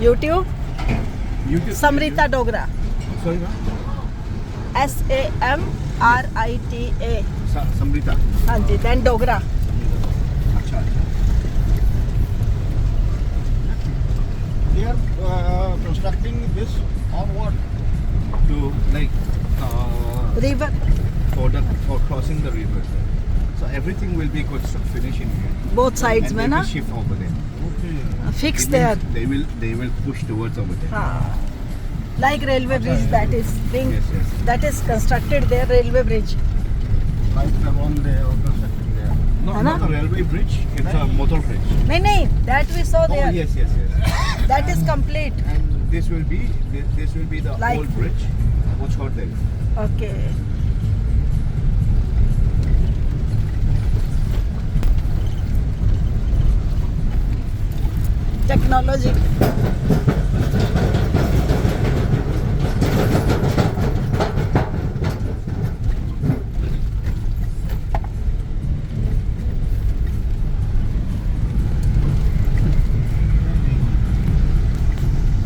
YouTube. YouTube. Samrita Dogra. Sorry, ma'am. SAMRITA. Samrita. हाँ जी. Then Dogra. अच्छा. They are constructing this on what? To like River. for crossing the river. So everything will be finished in here. Both sides And में they ना. will shift over there. Fix It there. means they will push towards over there. हाँ. Like railway bridge that is being Yes, yes. that is constructed there, railway bridge. Like the one they are constructing there. No, है not ना? a railway bridge. It's a motor bridge. नहीं that we saw Oh there. yes, yes, yes. That is complete. And this will be the Like- old bridge. What's called there? Okay. Technology.